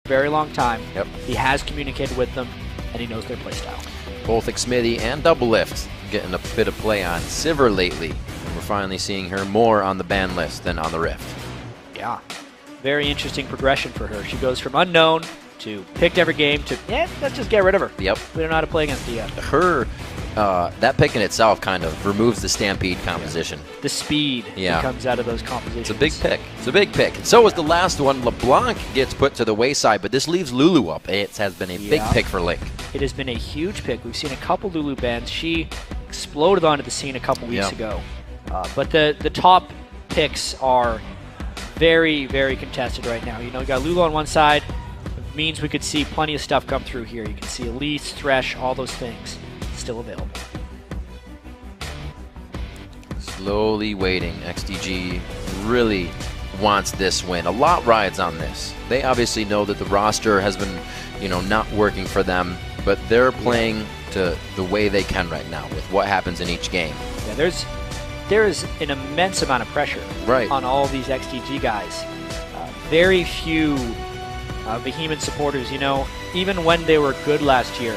very long time. Yep. He has communicated with them, and he knows their playstyle. Both Xmithie and Doublelift getting a bit of play on Sivir lately, and we're finally seeing her more on the ban list than on the Rift. Yeah. Very interesting progression for her. She goes from unknown to picked every game to, let's just get rid of her. Yep. We don't know how to play against her yet. That pick in itself kind of removes the Stampede composition. Yeah. The speed that comes out of those compositions. It's a big pick. It's a big pick. And so is the last one. LeBlanc gets put to the wayside, but this leaves Lulu up. It has been a big pick for Link. It has been a huge pick. We've seen a couple Lulu bans. She exploded onto the scene a couple weeks ago. But the top picks are very, very contested right now. You know, you got Lulu on one side. It means we could see plenty of stuff come through here. You can see Elise, Thresh, all those things still available. Slowly waiting. XDG really wants this win. A lot rides on this. They obviously know that the roster has been, not working for them, but they're playing to the way they can right now with what happens in each game. Yeah, there is an immense amount of pressure on all these XDG guys. Very few Vehement supporters, even when they were good last year,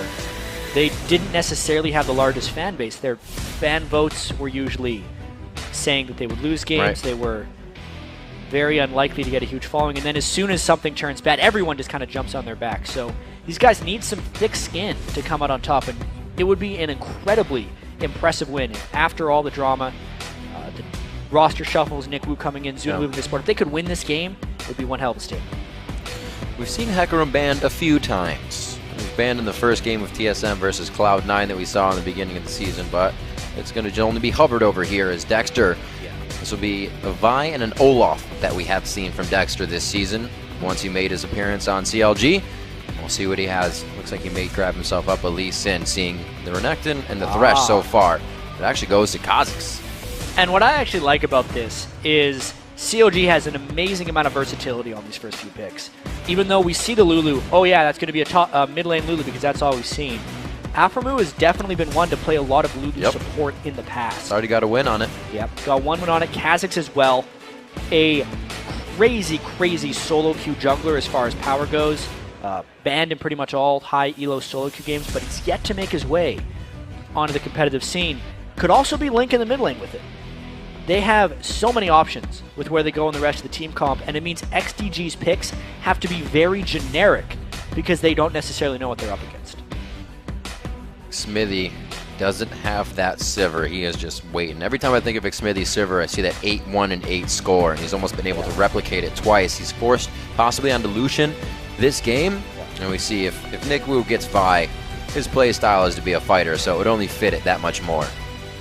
they didn't necessarily have the largest fan base. Their fan votes were usually saying that they would lose games. They were very unlikely to get a huge following. And then as soon as something turns bad, everyone just kind of jumps on their back. So these guys need some thick skin to come out on top. And it would be an incredibly impressive win after all the drama. The roster shuffles, Nick Wu coming in, Zoom moving this board. If they could win this game, it would be one hell of a statement. We've seen Hecarim banned a few times. He was banned in the first game of TSM versus Cloud9 that we saw in the beginning of the season, but it's going to only be hovered over here as Dexter. This will be a Vi and an Olaf that we have seen from Dexter this season. Once he made his appearance on CLG, we'll see what he has. Looks like he may grab himself up a Lee Sin, seeing the Renekton and the Thresh so far. It actually goes to Kha'Zix. And what I actually like about this is CLG has an amazing amount of versatility on these first few picks. Even though we see the Lulu, that's going to be a mid lane Lulu because that's all we've seen. Aphromoo has definitely been one to play a lot of Lulu support in the past. Already got a win on it. Got one win on it. Kha'Zix as well. A crazy, crazy solo queue jungler as far as power goes. Banned in pretty much all high elo solo queue games, but he's yet to make his way onto the competitive scene. Could also be Link in the mid lane with it. They have so many options with where they go in the rest of the team comp, and it means XDG's picks have to be very generic because they don't necessarily know what they're up against. Xmithie doesn't have that Sivir. He is just waiting. Every time I think of Xmithie Sivir, I see that 8-1 and 8 score, and he's almost been able to replicate it twice. He's forced possibly onto Lucian this game, and we see if Nick Wu gets Vi, his play style is to be a fighter, so it would only fit it that much more.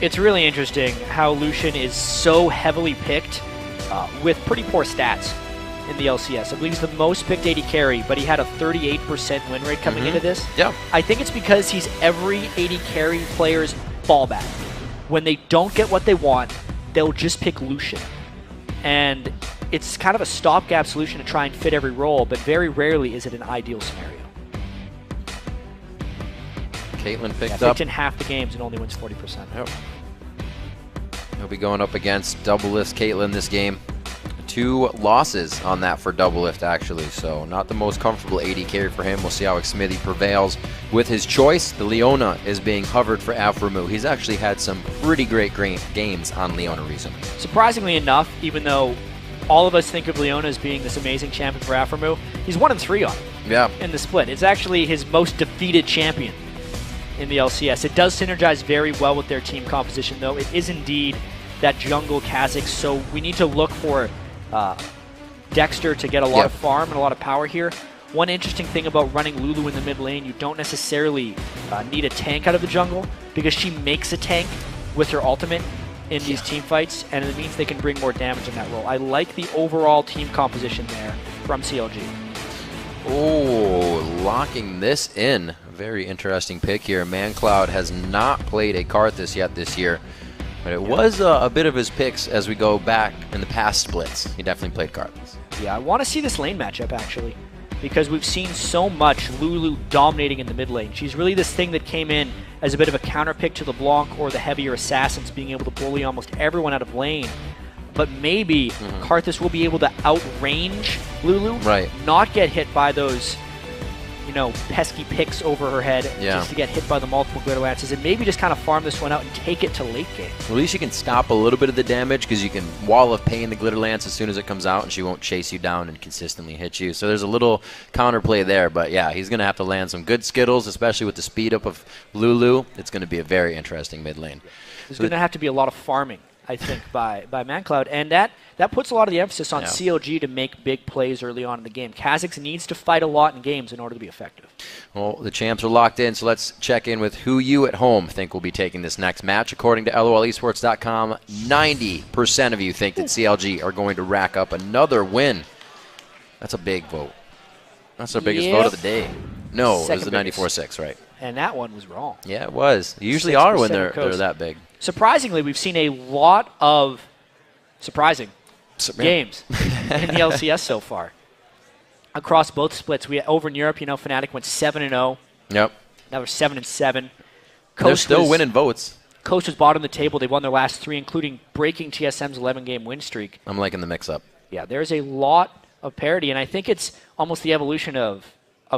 It's really interesting how Lucian is so heavily picked with pretty poor stats in the LCS. I believe he's the most picked AD carry, but he had a 38% win rate coming into this. I think it's because he's every AD carry player's fallback. When they don't get what they want, they'll just pick Lucian. And it's kind of a stopgap solution to try and fit every role, but very rarely is it an ideal scenario. Caitlyn picked up in half the games and only wins 40%. He'll be going up against Doublelift Caitlyn this game. 2 losses on that for Doublelift, actually, so not the most comfortable AD carry for him. We'll see how Xmithie prevails with his choice. The Leona is being hovered for Aphromoo. He's actually had some pretty great games on Leona recently. Surprisingly enough, even though all of us think of Leona as being this amazing champion for Aphromoo, he's 1-3 on it in the split. It's actually his most defeated champion in the LCS. It does synergize very well with their team composition, though. It is indeed that jungle Kha'Zix, so we need to look for Dexter to get a lot of farm and a lot of power here. One interesting thing about running Lulu in the mid lane, you don't necessarily need a tank out of the jungle because she makes a tank with her ultimate in these team fights, and it means they can bring more damage in that role. I like the overall team composition there from CLG. Oh, locking this in. Very interesting pick here. ManCloud has not played a Karthus yet this year, but it was a bit of his picks as we go back in the past splits. He definitely played Karthus. I want to see this lane matchup, actually, because we've seen so much Lulu dominating in the mid lane. She's really this thing that came in as a bit of a counter pick to LeBlanc or the heavier assassins, being able to bully almost everyone out of lane. but maybe Karthus will be able to outrange Lulu, not get hit by those, you know, pesky picks over her head just to get hit by the multiple glitter lances, and maybe just kind of farm this one out and take it to late game. Well, at least you can stop a little bit of the damage because you can wall of pain the glitter lance as soon as it comes out, and she won't chase you down and consistently hit you. So there's a little counterplay there, but yeah, he's going to have to land some good Skittles, especially with the speed up of Lulu. It's going to be a very interesting mid lane. There's going to have to be a lot of farming, I think, by ManCloud, and that puts a lot of the emphasis on CLG to make big plays early on in the game. Kha'Zix needs to fight a lot in games in order to be effective. Well, the champs are locked in, so let's check in with who you at home think will be taking this next match. According to LOLesports.com, 90% of you think that CLG are going to rack up another win. That's a big vote. That's our biggest vote of the day. No, it was the 94-6, right? And that one was wrong. Yeah, it was. They usually are when they're that big. Surprisingly, we've seen a lot of games in the LCS so far. Across both splits, over in Europe, you know, Fnatic went 7-0. Yep. Now they're 7-7. They're still winning votes. Coast was bottom of the table. They won their last 3, including breaking TSM's 11-game win streak. I'm liking the mix-up. Yeah, there's a lot of parity, and I think it's almost the evolution of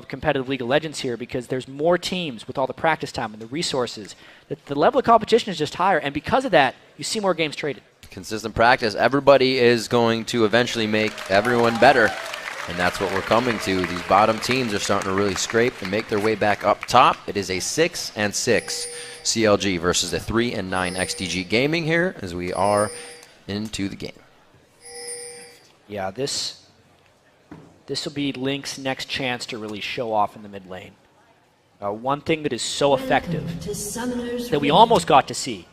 competitive League of Legends here, because there's more teams with all the practice time and the resources. The level of competition is just higher, and because of that, you see more games traded. Consistent practice. Everybody is going to eventually make everyone better, and that's what we're coming to. These bottom teams are starting to really scrape and make their way back up top. It is a 6-6 CLG versus a 3-9 XDG Gaming here as we are into the game. Yeah, this will be Link's next chance to really show off in the mid lane. One thing that is so effective that we almost got to see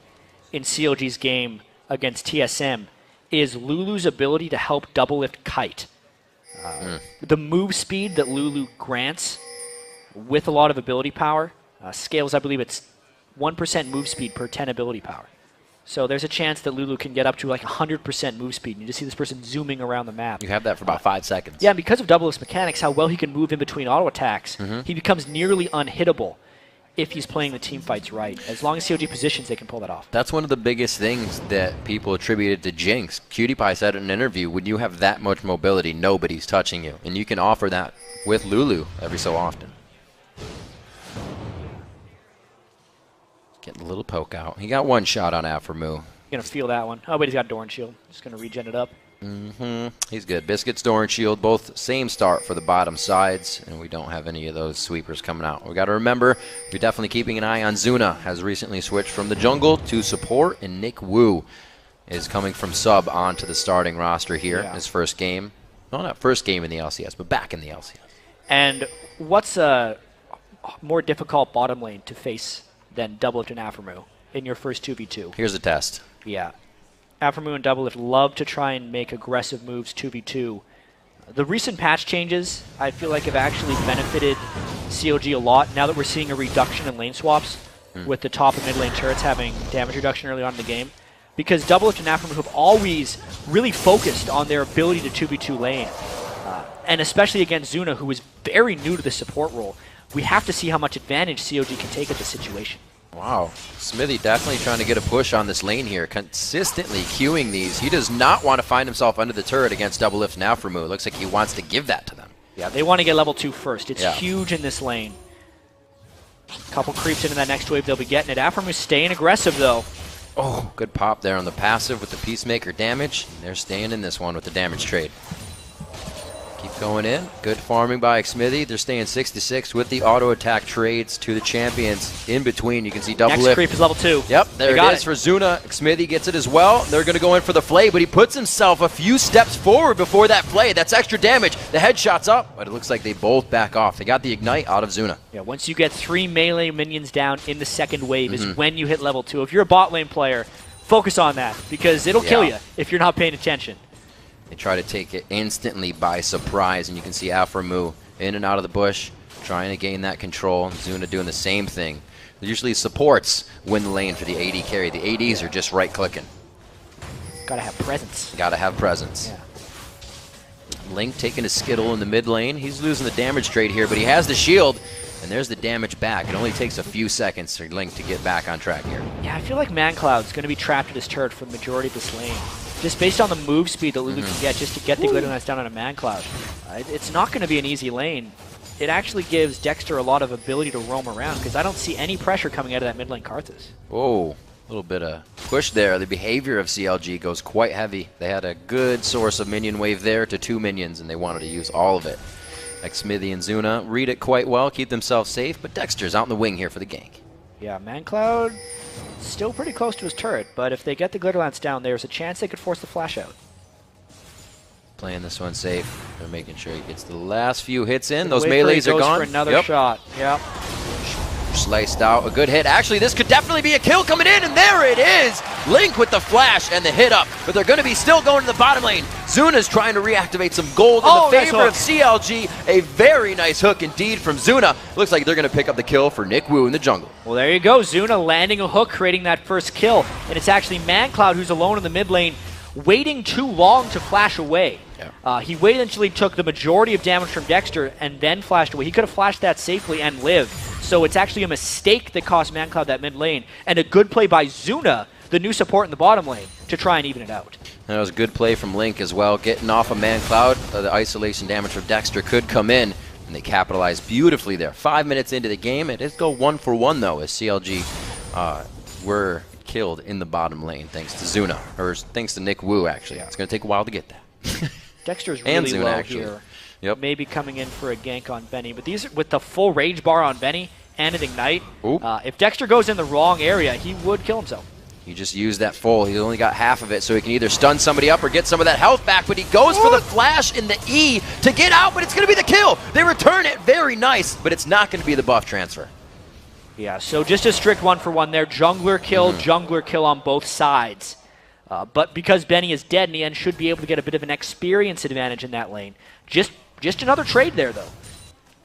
in CLG's game against TSM is Lulu's ability to help double lift Kite. The move speed that Lulu grants with a lot of ability power scales, I believe it's 1% move speed per 10 ability power. So there's a chance that Lulu can get up to like 100% move speed. And you just see this person zooming around the map. You have that for about 5 seconds. Yeah, and because of double lift mechanics, how well he can move in between auto attacks, he becomes nearly unhittable if he's playing the team fights right. As long as CLG positions, they can pull that off. That's one of the biggest things that people attributed to Jinx. Cutie Pie said in an interview, when you have that much mobility, nobody's touching you. And you can offer that with Lulu every so often. Getting a little poke out. He got one shot on Aframu. Going to feel that one. Oh, but he's got Doran Shield. Just going to regen it up. He's good. Biscuits, Doran Shield, both same start for the bottom sides, and we don't have any of those sweepers coming out. We got to remember, we're definitely keeping an eye on Zuna. Has recently switched from the jungle to support, and Nick Wu is coming from sub onto the starting roster here. His first game. Well, not first game in the LCS, but back in the LCS. And what's a more difficult bottom lane to face than Doublelift and Aframu in your first 2v2? Here's a test. Yeah. Aframu and Doublelift love to try and make aggressive moves 2v2. The recent patch changes, I feel like, have actually benefited CLG a lot now that we're seeing a reduction in lane swaps with the top and mid lane turrets having damage reduction early on in the game. Because Doublelift and Aframu have always really focused on their ability to 2v2 lane. And especially against Zuna, who is very new to the support role. We have to see how much advantage CLG can take at this situation. Wow. Smithy definitely trying to get a push on this lane here, consistently queuing these. He does not want to find himself under the turret against Doublelift and Aframu. It looks like he wants to give that to them. Yeah, they want to get level 2 first. It's huge in this lane. Couple creeps into that next wave, they'll be getting it. Aframu's staying aggressive, though. Oh, good pop there on the passive with the Peacemaker damage. They're staying in this one with the damage trade. Keep going in. Good farming by Smithy. They're staying 6-6 with the auto attack trades to the champions. In between, you can see Doublelift. Next creep is level 2. Yep, there it is for Zuna. Smithy gets it as well. They're going to go in for the flay, but he puts himself a few steps forward before that flay. That's extra damage. The headshot's up, but it looks like they both back off. They got the ignite out of Zuna. Yeah, once you get 3 melee minions down in the second wave is when you hit level 2. If you're a bot lane player, focus on that because it'll kill you if you're not paying attention. They try to take it instantly by surprise, and you can see Aframu in and out of the bush, trying to gain that control. Zuna doing the same thing. Usually supports win the lane for the AD carry. The ADs are just right-clicking. Gotta have presence. Gotta have presence. Yeah. Link taking a Skittle in the mid lane. He's losing the damage trade here, but he has the shield, and there's the damage back. It only takes a few seconds for Link to get back on track here. Yeah, I feel like ManCloud's going to be trapped at his turret for the majority of this lane. just based on the move speed that Lulu can get just to get the glitter lance down on a man cloud. It's not going to be an easy lane. It actually gives Dexter a lot of ability to roam around because I don't see any pressure coming out of that mid lane Karthus. Oh, a little bit of push there. The behavior of CLG goes quite heavy. They had a good source of minion wave there to 2 minions, and they wanted to use all of it. Smithy and Zuna read it quite well, keep themselves safe, but Dexter's out in the wing here for the gank. Yeah, ManCloud still pretty close to his turret, but if they get the glitter lance down, there's a chance they could force the flash out. Playing this one safe. They're making sure he gets the last few hits in. Those melees are gone. For another shot. Yep. Sliced out. A good hit. Actually, this could definitely be a kill coming in, and there it is. Link with the flash and the hit up, but they're going to be still going to the bottom lane. Zuna's trying to reactivate some gold in the favor of CLG. A very nice hook indeed from Zuna. Looks like they're going to pick up the kill for Nick Wu in the jungle. Well, there you go. Zuna landing a hook, creating that first kill, and it's actually ManCloud who's alone in the mid lane, waiting too long to flash away. Yeah. He waited until he took the majority of damage from Dexter and then flashed away. He could have flashed that safely and lived. So it's actually a mistake that cost ManCloud that mid lane, and a good play by Zuna, the new support in the bottom lane, to try and even it out. And that was a good play from Link as well, getting off of ManCloud. The isolation damage from Dexter could come in, and they capitalized beautifully there. 5 minutes into the game, it did go 1-for-1 though, as CLG were killed in the bottom lane thanks to Zuna, or thanks to Nick Wu actually. Yeah. It's going to take a while to get that. Dexter's really Zuna, low actually. here. Yep. Maybe coming in for a gank on Benny, but these with the full rage bar on Benny and an ignite, if Dexter goes in the wrong area, he would kill himself. He just used that full. He only got half of it, so he can either stun somebody up or get some of that health back, but he goes for the flash in the E to get out, but it's going to be the kill. They return it. Very nice, but it's not going to be the buff transfer. Yeah, so just a strict 1-for-1 there. Jungler kill on both sides. But because Benny is dead in the end, should be able to get a bit of an experience advantage in that lane. Just another trade there, though.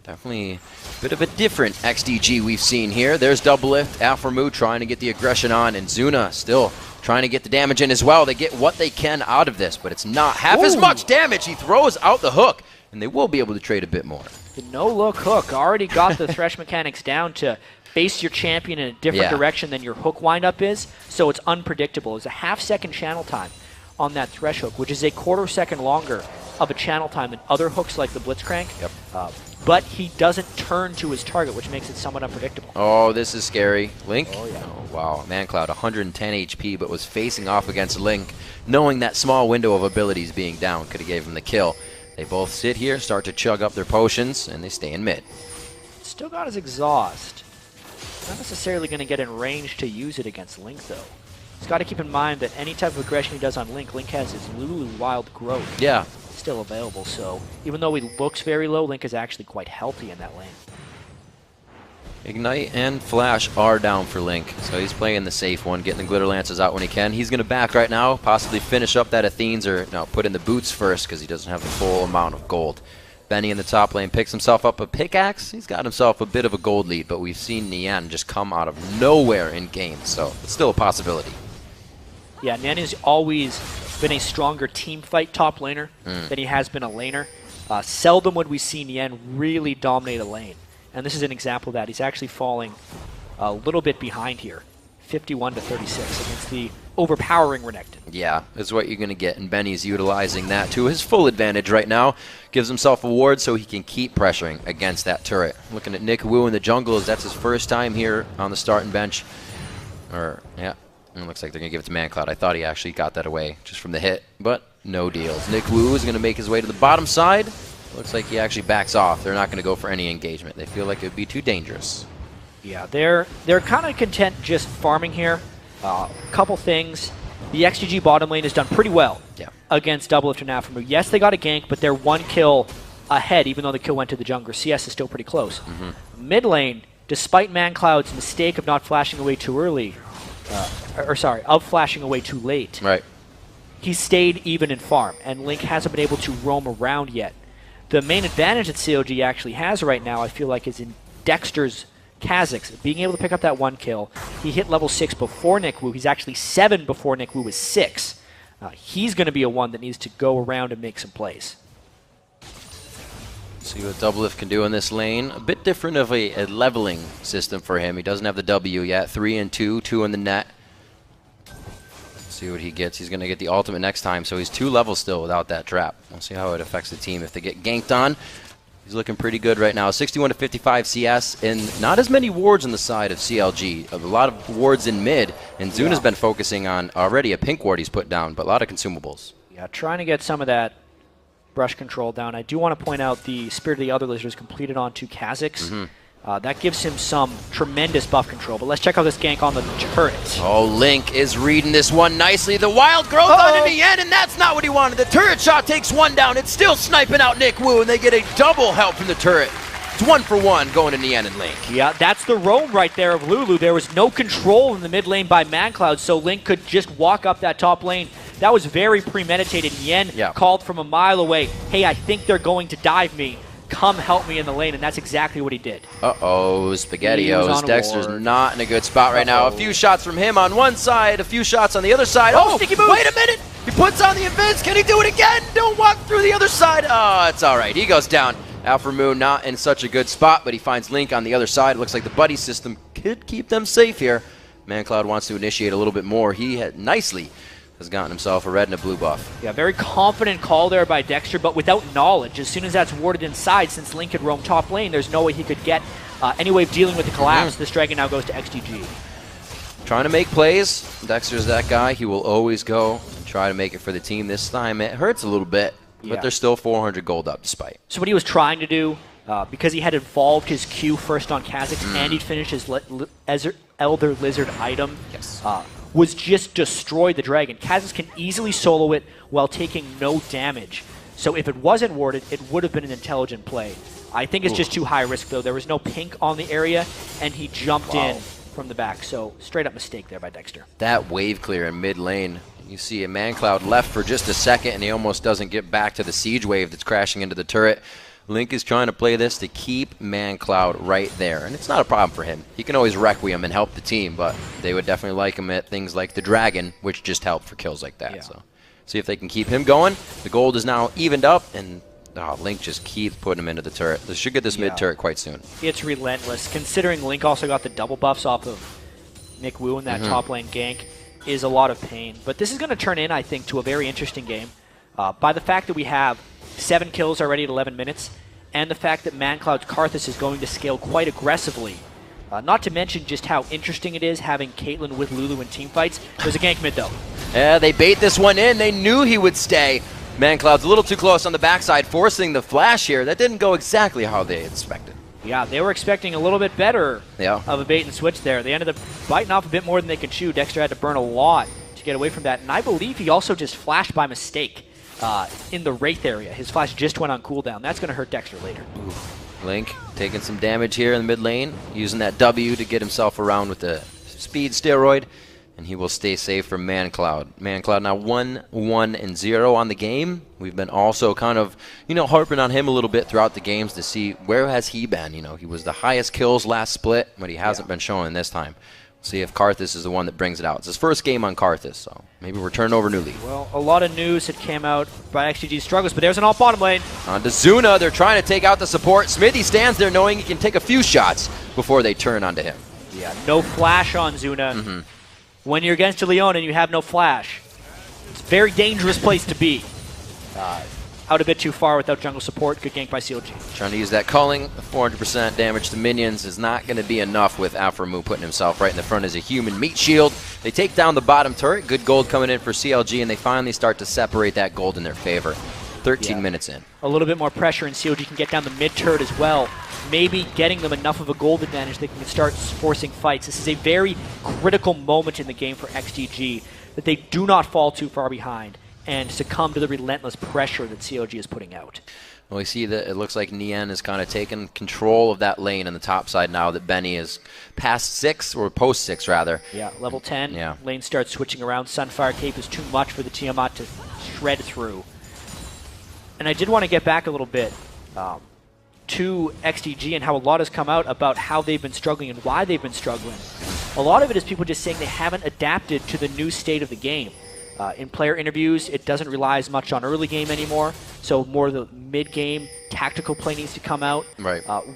Definitely a bit of a different XDG we've seen here. There's Double Lift, Alphamu trying to get the aggression on, and Zuna still trying to get the damage in as well. They get what they can out of this, but it's not half as much damage. He throws out the hook, and they will be able to trade a bit more. The no-look hook already got the thresh mechanics down to face your champion in a different direction than your hook windup is, so it's unpredictable. It's a half-second channel time on that thresh hook, which is a quarter-second longer of a channel time than other hooks like the Blitzcrank. Yep. But he doesn't turn to his target, which makes it somewhat unpredictable. Oh, this is scary. Link? Oh, yeah. Oh, wow. ManCloud, 110 HP, but was facing off against Link, knowing that small window of abilities being down could have gave him the kill. They both sit here, start to chug up their potions, and they stay in mid. Still got his exhaust. Not necessarily going to get in range to use it against Link, though. He's got to keep in mind that any type of aggression he does on Link, Link has his Lulu Wild Growth. Yeah. Still available, so even though he looks very low, Link is actually quite healthy in that lane. Ignite and Flash are down for Link, so he's playing the safe one, getting the Glitter Lances out when he can. He's going to back right now, possibly finish up that Athenes, or no, put in the boots first because he doesn't have the full amount of gold. Benny in the top lane picks himself up a pickaxe. He's got himself a bit of a gold lead, but we've seen Nian just come out of nowhere in games, so it's still a possibility. Yeah, Nian has always been a stronger team fight top laner than he has been a laner. Seldom would we see Nian really dominate a lane. And this is an example of that. He's actually falling a little bit behind here. 51 to 36 against the overpowering Renekton. Yeah, is what you're going to get, and Benny's utilizing that to his full advantage right now. Gives himself a ward so he can keep pressuring against that turret. Looking at Nick Wu in the jungle, as that's his first time here on the starting bench. Yeah, it looks like they're going to give it to ManCloud. I thought he actually got that away just from the hit, but no deals. Nick Wu is going to make his way to the bottom side. Looks like he actually backs off. They're not going to go for any engagement. They feel like it would be too dangerous. Yeah, they're kind of content just farming here. Couple things. The XDG bottom lane has done pretty well against Double Lift and Alphamu. Yes, they got a gank, but they're one kill ahead, even though the kill went to the jungler. CS is still pretty close. Mid lane, despite ManCloud's mistake of not flashing away too early, of flashing away too late, he stayed even in farm, and Link hasn't been able to roam around yet. The main advantage that CLG actually has right now, I feel like, is in Dexter's Kha'Zix, being able to pick up that one kill. He hit level 6 before Nick Wu. He's actually 7 before Nick Wu was 6. He's going to be a one that needs to go around and make some plays. See what Double Lift can do in this lane. A bit different of a leveling system for him. He doesn't have the W yet. 3 and 2, 2 in the net. See what he gets. He's going to get the ultimate next time, so he's 2 levels still without that trap. We'll see how it affects the team if they get ganked on. He's looking pretty good right now. 61 to 55 CS, and not as many wards on the side of CLG. A lot of wards in mid, and Zuna's been focusing on already a pink ward he's put down, but a lot of consumables. Yeah, trying to get some of that brush control down. I do want to point out the Spirit of the Other Lizards completed on 2 Kha'Zix. That gives him some tremendous buff control, but let's check out this gank on the turret. Oh, Link is reading this one nicely. The wild growth on in the end, and that's not what he wanted. The turret shot takes 1 down. It's still sniping out Nick Wu, and they get a double help from the turret. It's 1 for 1 going in the end and Link. Yeah, that's the roam right there of Lulu. There was no control in the mid lane by ManCloud, so Link could just walk up that top lane. That was very premeditated. Yen called from a mile away, hey, I think they're going to dive me. Come help me in the lane, and that's exactly what he did. Uh-oh, SpaghettiOs. Dexter's not in a good spot right now. A few shots from him on one side, a few shots on the other side. Oh, sneaky move. Wait a minute. He puts on the invis. Can he do it again? Don't walk through the other side. Oh, it's all right. He goes down. Alpha Moon not in such a good spot, but he finds Link on the other side. Looks like the buddy system could keep them safe here. ManCloud wants to initiate a little bit more. He had nicely has gotten himself a red and a blue buff. Yeah, very confident call there by Dexter, but without knowledge. As soon as that's warded inside, since Link could roam top lane, there's no way he could get any way of dealing with the collapse. This Dragon now goes to XDG. Trying to make plays. Dexter's that guy. He will always go and try to make it for the team. This time it hurts a little bit, but they're still 400 gold up despite. So what he was trying to do, because he had evolved his Q first on Kha'Zix and he'd finished his Elder Lizard item, was just destroy the dragon. Kha'Zix can easily solo it while taking no damage. So if it wasn't warded, it would have been an intelligent play. I think it's just too high risk, though. There was no pink on the area, and he jumped in from the back. So straight up mistake there by Dexter. That wave clear in mid lane. You see a ManCloud left for just a second, and he almost doesn't get back to the siege wave that's crashing into the turret. Link is trying to play this to keep ManCloud right there, and it's not a problem for him. He can always Requiem and help the team, but they would definitely like him at things like the Dragon, which just help for kills like that. So see if they can keep him going. The gold is now evened up, and Link just keeps putting him into the turret. They should get this mid turret quite soon. It's relentless. Considering Link also got the double buffs off of Nick Wu in that top lane gank, is a lot of pain. But this is going to turn in, I think, to a very interesting game. By the fact that we have 7 kills already at 11 minutes, and the fact that ManCloud's Karthus is going to scale quite aggressively. Not to mention just how interesting it is having Caitlyn with Lulu in teamfights. There's a gank mid, though. Yeah, they bait this one in. They knew he would stay. ManCloud's a little too close on the backside, forcing the flash here. That didn't go exactly how they expected. Yeah, they were expecting a little bit better of a bait and switch there. They ended up biting off a bit more than they could chew. Dexter had to burn a lot to get away from that. And I believe he also just flashed by mistake. In the Wraith area. His flash just went on cooldown. That's going to hurt Dexter later. Link taking some damage here in the mid lane, using that W to get himself around with the speed steroid, and he will stay safe from ManCloud. ManCloud now 1-1-0 on the game. We've been also kind of, harping on him a little bit throughout the games to see where has he been. He was the highest kills last split, but he hasn't been showing this time. See if Karthus is the one that brings it out. It's his first game on Karthus, so maybe we're turning over new leaf. Well, a lot of news had came out by XDG's struggles, but there's an alt bottom lane. On to Zuna. They're trying to take out the support. Smithy stands there knowing he can take a few shots before they turn onto him. Yeah, no flash on Zuna. When you're against a Leon and you have no flash, it's a very dangerous place to be. Out a bit too far without jungle support. Good gank by CLG. Trying to use that culling. 400% damage to minions is not going to be enough with Alphamu putting himself right in the front as a human meat shield. They take down the bottom turret. Good gold coming in for CLG, and they finally start to separate that gold in their favor. 13 minutes in. A little bit more pressure, and CLG can get down the mid turret as well. Maybe getting them enough of a gold advantage they can start forcing fights. This is a very critical moment in the game for XDG, that they do not fall too far behind and succumb to the relentless pressure that CLG is putting out. Well, we see that it looks like Nien has kind of taken control of that lane on the top side now that Benny is past 6, or post 6 rather. Yeah, level 10. Lane starts switching around. Sunfire Cape is too much for the Tiamat to shred through. And I did want to get back a little bit to XDG and how a lot has come out about how they've been struggling and why they've been struggling. A lot of it is people just saying they haven't adapted to the new state of the game. In player interviews, it doesn't rely as much on early game anymore, so more of the mid-game tactical play needs to come out,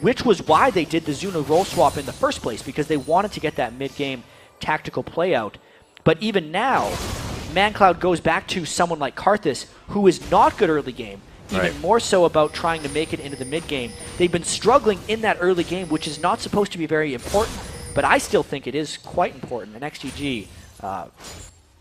which was why they did the Zuna role swap in the first place, because they wanted to get that mid-game tactical play out. But even now, ManCloud goes back to someone like Karthus, who is not good early game, even more so about trying to make it into the mid game. They've been struggling in that early game, which is not supposed to be very important, but I still think it is quite important. And XDG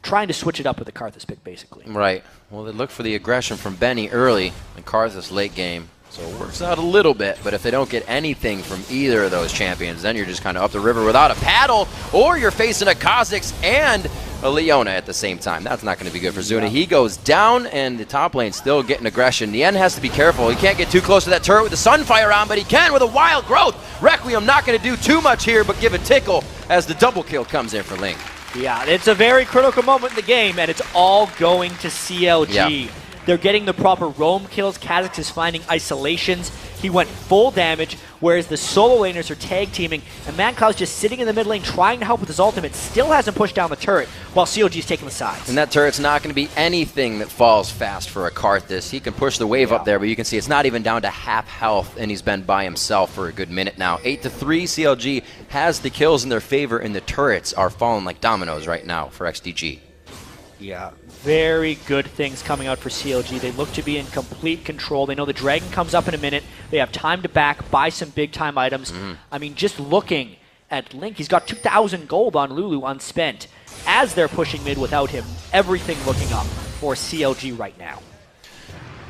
trying to switch it up with the Karthus pick, basically. Right. Well, they look for the aggression from Benny early and Karthus late game. So it works out a little bit, but if they don't get anything from either of those champions, then you're just kind of up the river without a paddle, or you're facing a Kha'Zix and a Leona at the same time. That's not going to be good for Zuna. Yeah. He goes down, and the top lane still getting aggression. Nien has to be careful. He can't get too close to that turret with the Sunfire on, but he can with a Wild Growth. Requiem not going to do too much here, but give a tickle as the double kill comes in for Link. Yeah, it's a very critical moment in the game, and it's all going to CLG. Yeah. They're getting the proper roam kills. Kha'Zix is finding isolations. He went full damage, whereas the solo laners are tag teaming, and ManCloud's just sitting in the mid lane trying to help with his ultimate. Still hasn't pushed down the turret, while CLG's taking the sides. And that turret's not going to be anything that falls fast for a Karthus. He can push the wave up there, but you can see it's not even down to half health, and he's been by himself for a good minute now. 8-3, CLG has the kills in their favor, and the turrets are falling like dominoes right now for XDG. Yeah, very good things coming out for CLG. They look to be in complete control. They know the Dragon comes up in a minute. They have time to back, buy some big-time items. I mean, just looking at Link, he's got 2,000 gold on Lulu unspent. As they're pushing mid without him, everything looking up for CLG right now.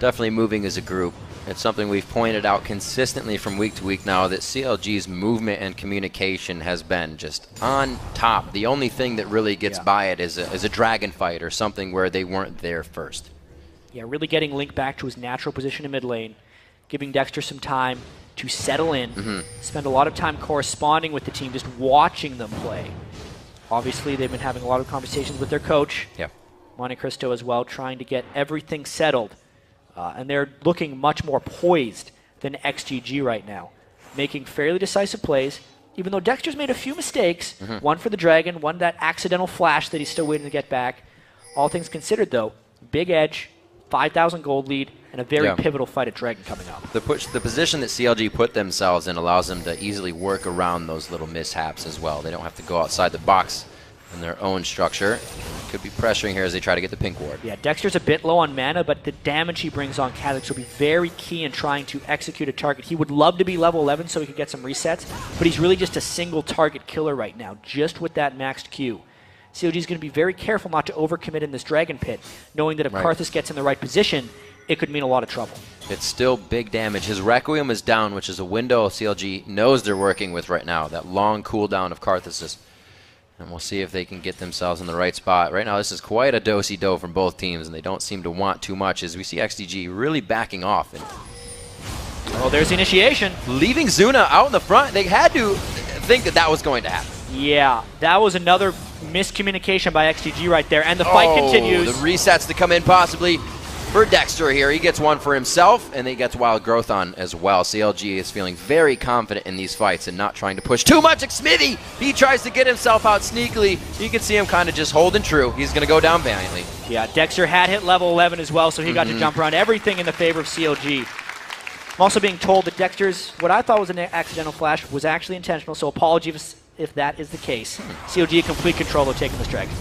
Definitely moving as a group. It's something we've pointed out consistently from week to week now, that CLG's movement and communication has been just on top. The only thing that really gets by it is a dragon fight or something where they weren't there first. Yeah, really getting Link back to his natural position in mid lane, giving Dexter some time to settle in, spend a lot of time corresponding with the team, just watching them play. Obviously, they've been having a lot of conversations with their coach, Monte Cristo as well, trying to get everything settled. And they're looking much more poised than XGG right now, making fairly decisive plays, even though Dexter's made a few mistakes, one for the Dragon, one that accidental flash that he's still waiting to get back. All things considered, though, big edge, 5,000 gold lead, and a very pivotal fight at Dragon coming up. The position that CLG put themselves in allows them to easily work around those little mishaps as well. They don't have to go outside the box in their own structure. Could be pressuring here as they try to get the pink ward. Yeah, Dexter's a bit low on mana, but the damage he brings on Kha'Zix will be very key in trying to execute a target. He would love to be level 11 so he could get some resets, but he's really just a single target killer right now, just with that maxed Q. CLG's going to be very careful not to overcommit in this Dragon Pit, knowing that if Karthus gets in the right position, it could mean a lot of trouble. It's still big damage. His Requiem is down, which is a window CLG knows they're working with right now, that long cooldown of Karthus's. And we'll see if they can get themselves in the right spot. Right now, this is quite a do-si-do from both teams, and they don't seem to want too much as we see XDG really backing off. And oh, there's the initiation. Leaving Zuna out in the front. They had to think that that was going to happen. Yeah, that was another miscommunication by XDG right there, and the fight continues. The resets to come in possibly for Dexter here. He gets one for himself, and he gets Wild Growth on as well. CLG is feeling very confident in these fights and not trying to push too much. Smithy, he tries to get himself out sneakily. You can see him kind of just holding true. He's going to go down valiantly. Yeah, Dexter had hit level 11 as well, so he got to jump around. Everything in the favor of CLG. I'm also being told that Dexter's, what I thought was an accidental flash, was actually intentional, so apologies if that is the case. CLG in complete control of taking this Dragon.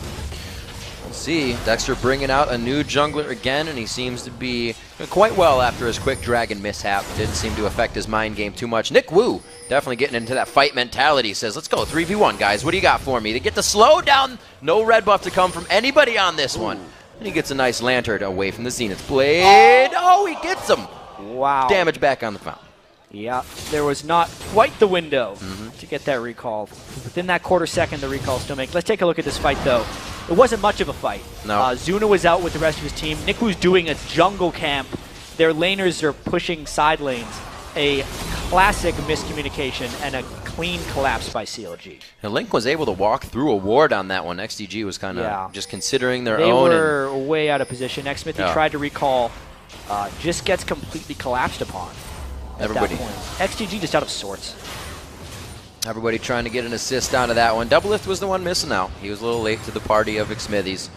We'll see. Dexter bringing out a new jungler again, and he seems to be doing quite well after his quick Dragon mishap. Didn't seem to affect his mind game too much. Nick Wu definitely getting into that fight mentality. Says, let's go 3v1, guys. What do you got for me? They get the slow down. No red buff to come from anybody on this one. And he gets a nice lantern away from the Zenith Blade. Oh, he gets him. Wow. Damage back on the fountain. Yeah, there was not quite the window to get that recall. Within that quarter second, the recall still makes. Let's take a look at this fight, though. It wasn't much of a fight. No. Zuna was out with the rest of his team. Nick was doing a jungle camp. Their laners are pushing side lanes. A classic miscommunication and a clean collapse by CLG. And Link was able to walk through a ward on that one. XDG was kind of just considering their own. They were way out of position. Xmithy tried to recall. Just gets completely collapsed upon. Everybody. At that point. XDG just out of sorts. Everybody trying to get an assist out of that one. Doublelift was the one missing out. He was a little late to the party of Xmithy's.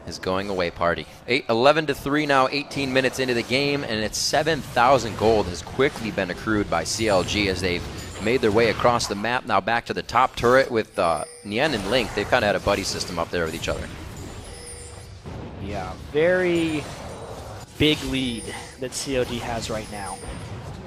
His going away party. 11-3 now, 18 minutes into the game, and it's 7,000 gold has quickly been accrued by CLG as they've made their way across the map. Now back to the top turret with Nien and Link. They've kind of had a buddy system up there with each other. Yeah, very big lead that CLG has right now.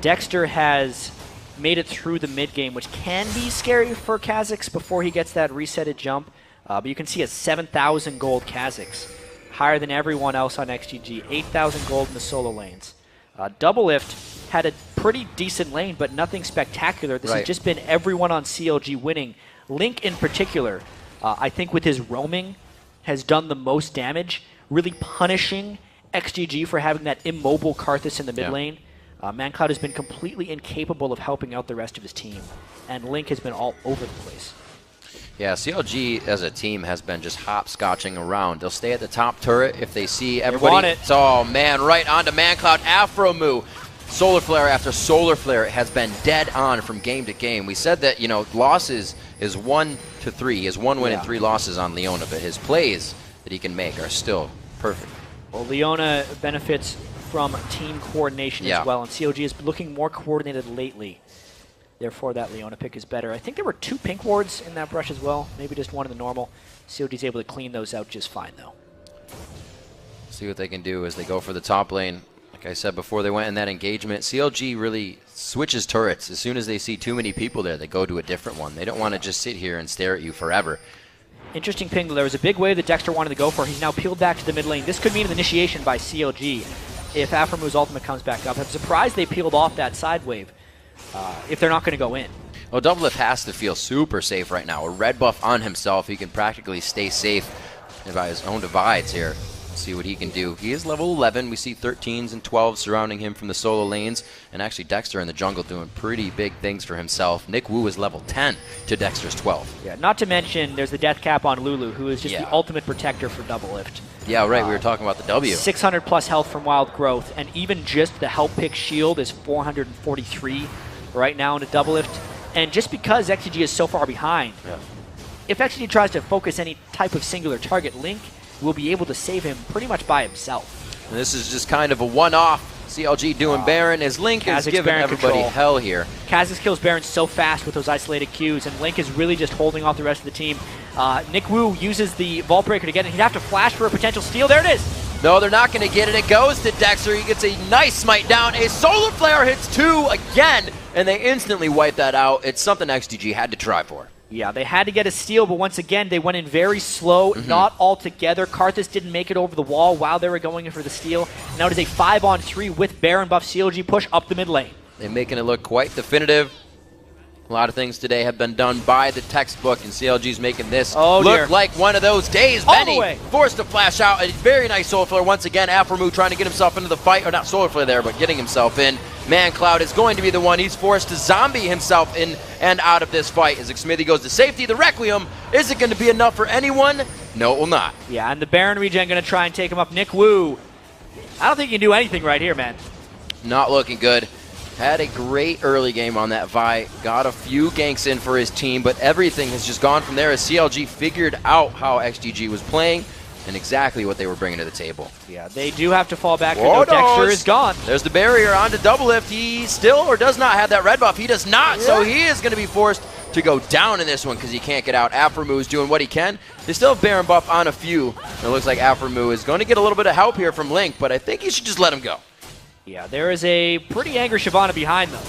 Dexter has made it through the mid game, which can be scary for Kha'Zix before he gets that resetted jump. But you can see a 7,000 gold Kha'Zix, higher than everyone else on XDG, 8,000 gold in the solo lanes. Doublelift had a pretty decent lane, but nothing spectacular. This has just been everyone on CLG winning. Link in particular, I think with his roaming, has done the most damage, really punishing XDG for having that immobile Karthus in the mid lane. ManCloud has been completely incapable of helping out the rest of his team, and Link has been all over the place. Yeah, CLG as a team has been just hopscotching around. They'll stay at the top turret if they see everybody. They want it. Oh, man, right onto ManCloud. Afromu. Solar Flare after Solar Flare has been dead on from game to game. We said that, you know, losses is 1 to 3. He has 1 win and 3 losses on Leona, but his plays that he can make are still perfect. Well, Leona benefits from team coordination as well, and CLG is looking more coordinated lately. Therefore, that Leona pick is better. I think there were 2 pink wards in that brush as well, maybe just 1 in the normal. CLG's able to clean those out just fine, though. See what they can do as they go for the top lane. Like I said before they went in that engagement, CLG really switches turrets. As soon as they see too many people there, they go to a different one. They don't want to just sit here and stare at you forever. Interesting ping. There was a big wave that Dexter wanted to go for. He's now peeled back to the mid lane. This could mean an initiation by CLG if Afromu's ultimate comes back up. I'm surprised they peeled off that side wave if they're not going to go in. Well, Doublelift has to feel super safe right now. A red buff on himself. He can practically stay safe by his own divides here. See what he can do. He is level 11. We see 13s and 12s surrounding him from the solo lanes. And actually Dexter in the jungle doing pretty big things for himself. Nick Wu is level 10 to Dexter's 12. Yeah, not to mention there's the death cap on Lulu, who is just the ultimate protector for Doublelift. Yeah, right. We were talking about the W. 600 plus health from Wild Growth. And even just the help pick shield is 443 right now into Doublelift. And just because XDG is so far behind, if XDG tries to focus any type of singular target, Link will be able to save him pretty much by himself. And this is just kind of a one-off. CLG doing Baron as Link Kha'Zix is giving everybody control. hell here. Kha'Zix kills Baron so fast with those isolated Qs, and Link is really just holding off the rest of the team. Nick Wu uses the Vault Breaker to get it. He'd have to flash for a potential steal. There it is. No, they're not going to get it. It goes to Dexter. He gets a nice smite down. A Solar Flare hits 2 again, and they instantly wipe that out. It's something XDG had to try for. Yeah, they had to get a steal, but once again, they went in very slow, not all together. Karthus didn't make it over the wall while they were going in for the steal. Now it is a 5-on-3 with Baron buff CLG push up the mid lane. They're making it look quite definitive. A lot of things today have been done by the textbook, and CLG's making this look like one of those days. Benny forced to flash out. A very nice Solar Flare once again. Afromu trying to get himself into the fight, or not Solar Flare there, but getting himself in. ManCloud is going to be the one. He's forced to zombie himself in and out of this fight. As Smithy goes to safety, the Requiem, is it going to be enough for anyone? No, it will not. Yeah, and the Baron regen going to try and take him up. Nick Wu, I don't think you can do anything right here, man. Not looking good. Had a great early game on that Vi. Got a few ganks in for his team, but everything has just gone from there as CLG figured out how XDG was playing and exactly what they were bringing to the table. Yeah, they do have to fall back. Dexter is gone. There's the barrier onto Doublelift. He still or does not have that red buff. He does not, so he is going to be forced to go down in this one because he can't get out. Afromu is doing what he can. They still have Baron buff on a few. It looks like Afromu is going to get a little bit of help here from Link, but I think you should just let him go. Yeah, there is a pretty angry Shyvana behind them,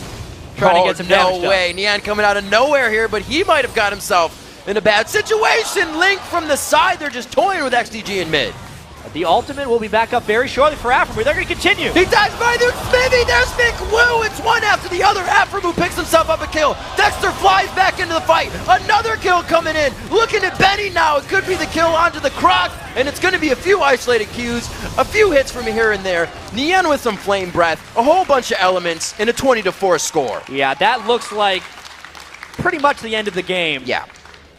trying to get some damage No way. Nian coming out of nowhere here, but he might have got himself in a bad situation. Link from the side. They're just toying with XDG in mid. The ultimate will be back up very shortly for Afromu. They're going to continue. He dies by the Smithy. There's Nick Wu. It's one after the other. Afromu picks himself up a kill. Dexter flies back into the fight. Another kill coming in. Looking at Benny now. It could be the kill onto the Croc. And it's going to be a few isolated Qs, a few hits from here and there. Nian with some flame breath, a whole bunch of elements, and a 20-4 score. Yeah, that looks like pretty much the end of the game. Yeah.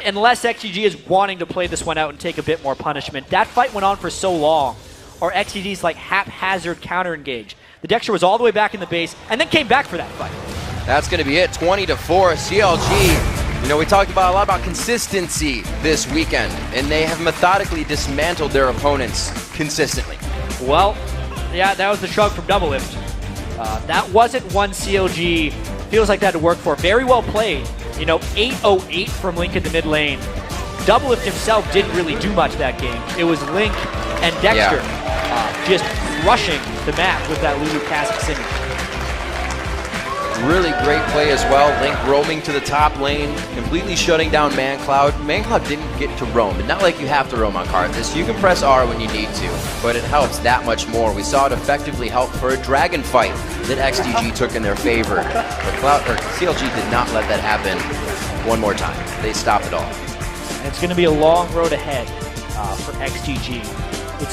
Unless XDG is wanting to play this one out and take a bit more punishment. That fight went on for so long, or XDG's like haphazard counter engage. The Dexter was all the way back in the base and then came back for that fight. That's going to be it, 20-4. CLG, you know, we talked about a lot about consistency this weekend, and they have methodically dismantled their opponents consistently. Well, yeah, that was the shrug from Doublelift. That wasn't one CLG feels like that to work for. Very well played. You know, 808 from Link in the mid lane. Doublelift himself didn't really do much that game. It was Link and Dexter just rushing the map with that Lulu Cask Singing. Really great play as well. Link roaming to the top lane, completely shutting down ManCloud. ManCloud didn't get to roam, and not like you have to roam on Karthus. You can press R when you need to, but it helps that much more. We saw it effectively help for a dragon fight that XDG took in their favor. But CLG did not let that happen one more time. They stopped it all. And it's going to be a long road ahead for XDG.